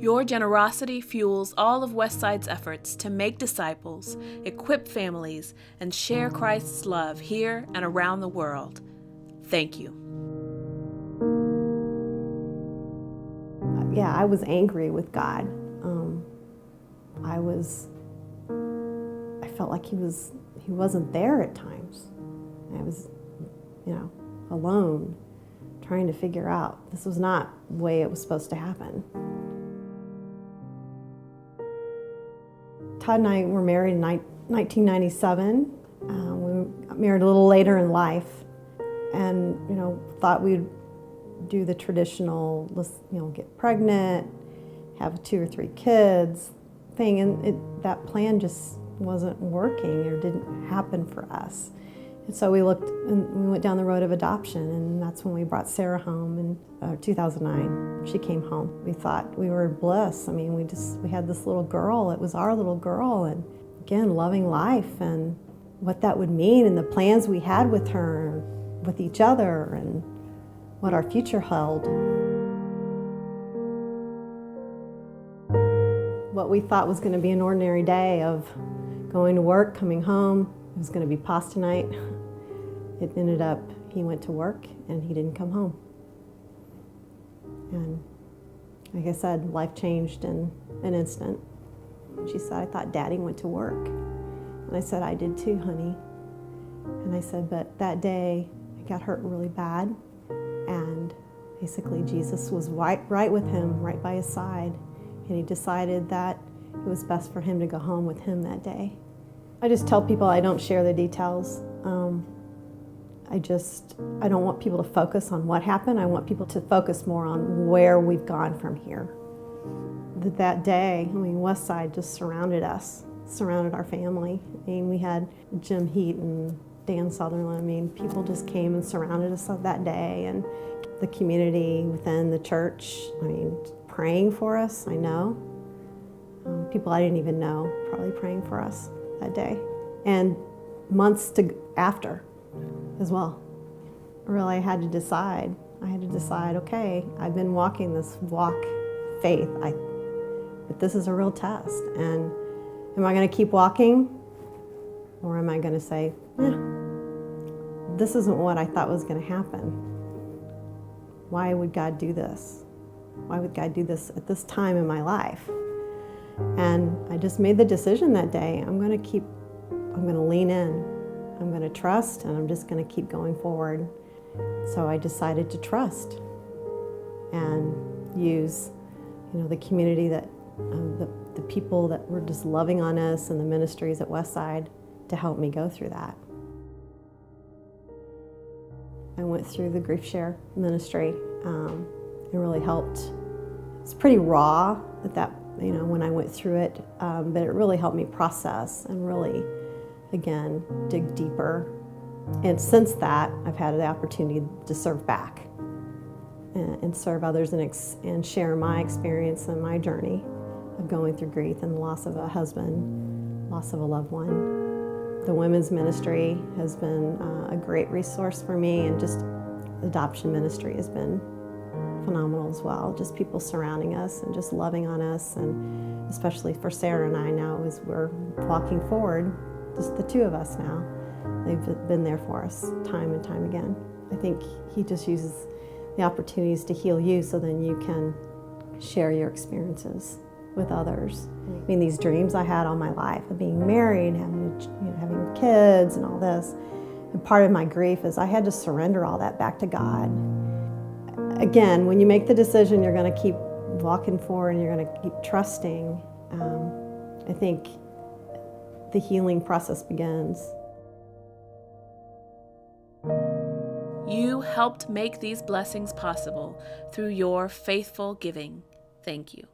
Your generosity fuels all of Westside's efforts to make disciples, equip families, and share Christ's love here and around the world. Thank you. Yeah, I was angry with God. I felt like he wasn't there at times. I was, alone, trying to figure out this was not the way it was supposed to happen. Todd and I were married in 1997. We got married a little later in life, and thought we'd do the traditional, get pregnant, have 2 or 3 kids thing, and that plan just wasn't working or didn't happen for us. And so we looked and we went down the road of adoption, and that's when we brought Sarah home in 2009. She came home. We thought we were bliss. I mean, we had this little girl. It was our little girl, and again, loving life and what that would mean, and the plans we had with her, with each other, and what our future held. What we thought was going to be an ordinary day of going to work, coming home, it was going to be pasta night. It ended up, he went to work and he didn't come home. And like I said, life changed in an instant. She said, I thought Daddy went to work. And I said, I did too, honey. And I said, but that day I got hurt really bad. And basically Jesus was right with him, right by his side. And he decided that it was best for him to go home with him that day. I just tell people I don't share the details. I don't want people to focus on what happened. I want people to focus more on where we've gone from here. That day, Westside just surrounded us, surrounded our family. We had Jim Heat and Dan Sutherland. People just came and surrounded us that day, and the community within the church, praying for us, I know. People I didn't even know probably praying for us that day. And months after as well. Really, I had to decide, okay, I've been walking this walk faith, but this is a real test. And am I going to keep walking? Or am I going to say, this isn't what I thought was going to happen. Why would God do this? Why would God do this at this time in my life? And I just made the decision that day, I'm going to lean in. I'm going to trust, and I'm just going to keep going forward. So I decided to trust and use, the community that, the people that were just loving on us and the ministries at Westside to help me go through that. I went through the Grief Share ministry. It really helped. It's pretty raw when I went through it, but it really helped me process and really, again, dig deeper. And since that, I've had the opportunity to serve back and serve others and share my experience and my journey of going through grief and the loss of a husband, loss of a loved one. The women's ministry has been a great resource for me, and just adoption ministry has been phenomenal as well. Just people surrounding us and just loving on us, and especially for Sarah and I now as we're walking forward, just the two of us now. They've been there for us time and time again. I think he just uses the opportunities to heal you so then you can share your experiences with others. These dreams I had all my life of being married, having kids and all this. And part of my grief is I had to surrender all that back to God. Again, when you make the decision you're going to keep walking forward and you're going to keep trusting, I think the healing process begins. You helped make these blessings possible through your faithful giving. Thank you.